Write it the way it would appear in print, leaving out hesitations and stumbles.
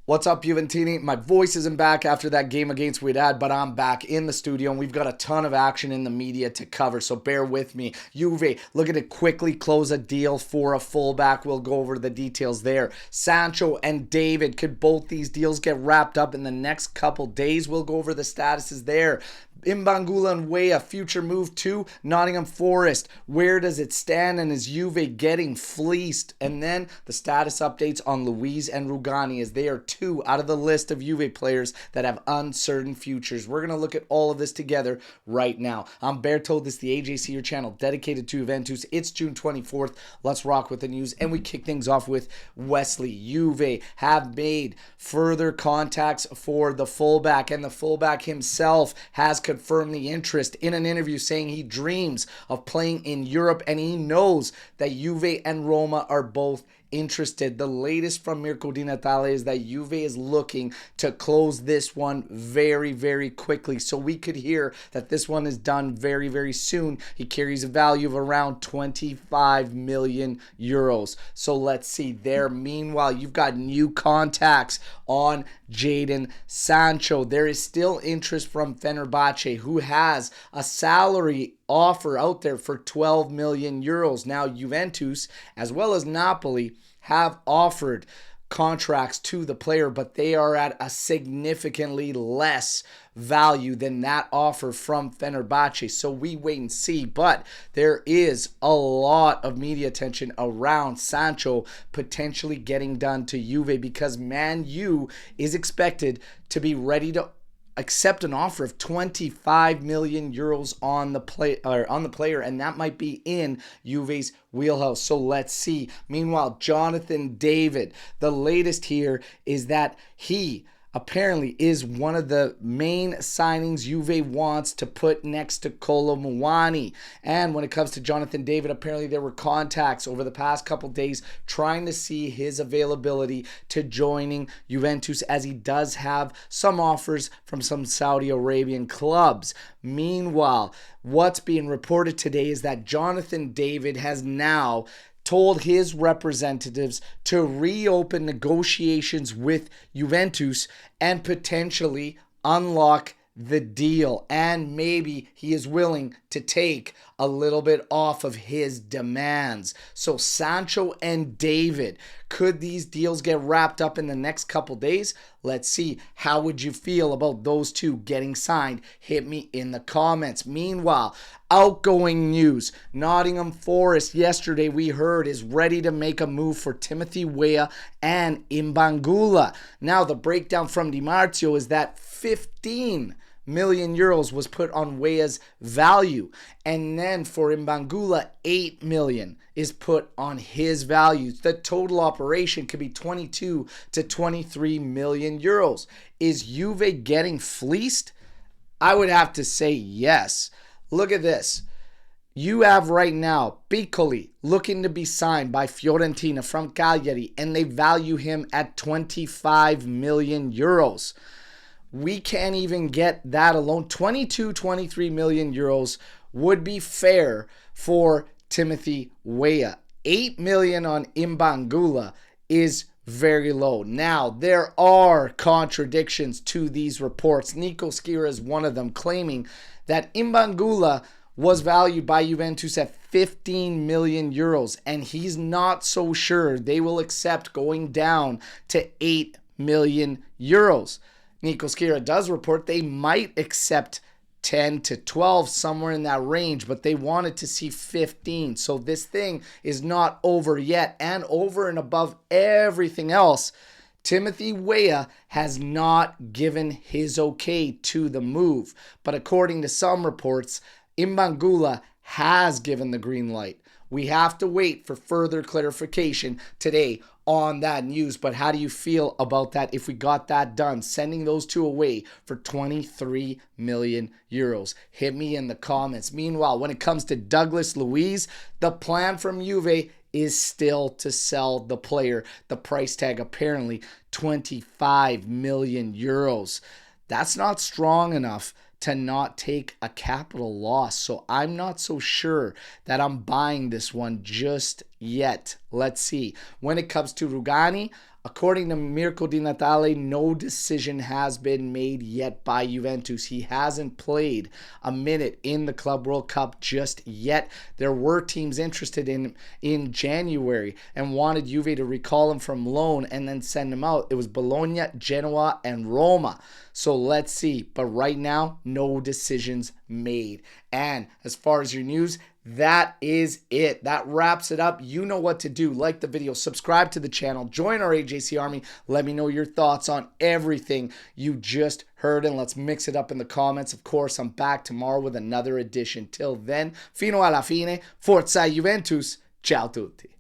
What's up, Juventini? My voice isn't back after that game against Wydad, but I'm back in the studio, and we've got a ton of action in the media to cover, so bear with me. Juve looking to quickly close a deal for a fullback. We'll go over the details there. Sancho and David, could both these deals get wrapped up in the next couple days? We'll go over the statuses there. Mbangula and Weah, future move to Nottingham Forest. Where does it stand, and is Juve getting fleeced? And then the status updates on Luiz and Rugani, as they are two out of the list of Juve players that have uncertain futures. We're going to look at all of this together right now. I'm Berto, this is the AJC, your channel dedicated to Juventus. It's June 24th. Let's rock with the news, and we kick things off with Wesley. Juve have made further contacts for the fullback, and the fullback himself has confirmed the interest in an interview, saying he dreams of playing in Europe and he knows that Juve and Roma are both interested. The latest from Mirko Di Natale is that Juve is looking to close this one very, very quickly. So we could hear that this one is done very, very soon. He carries a value of around 25 million euros. So let's see there. Meanwhile, you've got new contacts on Jadon Sancho. There is still interest from Fenerbahce, who has a salary offer out there for 12 million euros. Now, Juventus, as well as Napoli, have offered contracts to the player, but they are at a significantly less value than that offer from Fenerbahce. So we wait and see, but there is a lot of media attention around Sancho potentially getting done to Juve, because Man U is expected to be ready to accept an offer of 25 million euros on the player, and that might be in Juve's wheelhouse. So let's see. Meanwhile, Jonathan David, the latest here is that he apparently is one of the main signings Juve wants to put next to Kolo Muani. And when it comes to Jonathan David, apparently there were contacts over the past couple days trying to see his availability to joining Juventus, as he does have some offers from some Saudi Arabian clubs. Meanwhile, what's being reported today is that Jonathan David has now told his representatives to reopen negotiations with Juventus and potentially unlock the deal. And maybe he is willing to take a little bit off of his demands. So Sancho and David, could these deals get wrapped up in the next couple days? Let's see. How would you feel about those two getting signed? Hit me in the comments. Meanwhile, outgoing news. Nottingham Forest, yesterday we heard, is ready to make a move for Timothy Weah and Mbangula. Now, the breakdown from Di Marzio is that 15 million euros was put on Weah's value, and then for Mbangula 8 million is put on his value. The total operation could be 22 to 23 million euros. Is Juve getting fleeced? I would have to say yes. Look at this. You have right now Piccoli looking to be signed by Fiorentina from Cagliari, and they value him at 25 million euros. We can't even get that alone. 22, 23 million euros would be fair for Timothy Weah. 8 million on Mbangula is very low. Now, there are contradictions to these reports. Nico Schira is one of them, claiming that Mbangula was valued by Juventus at 15 million euros, and he's not so sure they will accept going down to 8 million euros. Nico Schira does report they might accept 10 to 12, somewhere in that range, but they wanted to see 15. So this thing is not over yet. And over and above everything else, Timothy Weah has not given his okay to the move. But according to some reports, Mbangula has given the green light. We have to wait for further clarification today on that news. But how do you feel about that if we got that done, sending those two away for 23 million euros? Hit me in the comments. Meanwhile, when it comes to Douglas Luiz, the plan from Juve is still to sell the player. The price tag apparently 25 million euros. That's not strong enough to not take a capital loss. So I'm not so sure that I'm buying this one just yet. Let's see. When it comes to Rugani, according to Mirko Di Natale, no decision has been made yet by Juventus. He hasn't played a minute in the Club World Cup just yet. There were teams interested in him in January and wanted Juve to recall him from loan and then send him out. It was Bologna, Genoa, and Roma. So let's see. But right now, no decisions made. And as far as your news, that is it. That wraps it up. You know what to do. Like the video, subscribe to the channel, join our AJC Army. Let me know your thoughts on everything you just heard, and let's mix it up in the comments. Of course, I'm back tomorrow with another edition. Till then, fino alla fine, forza Juventus. Ciao tutti.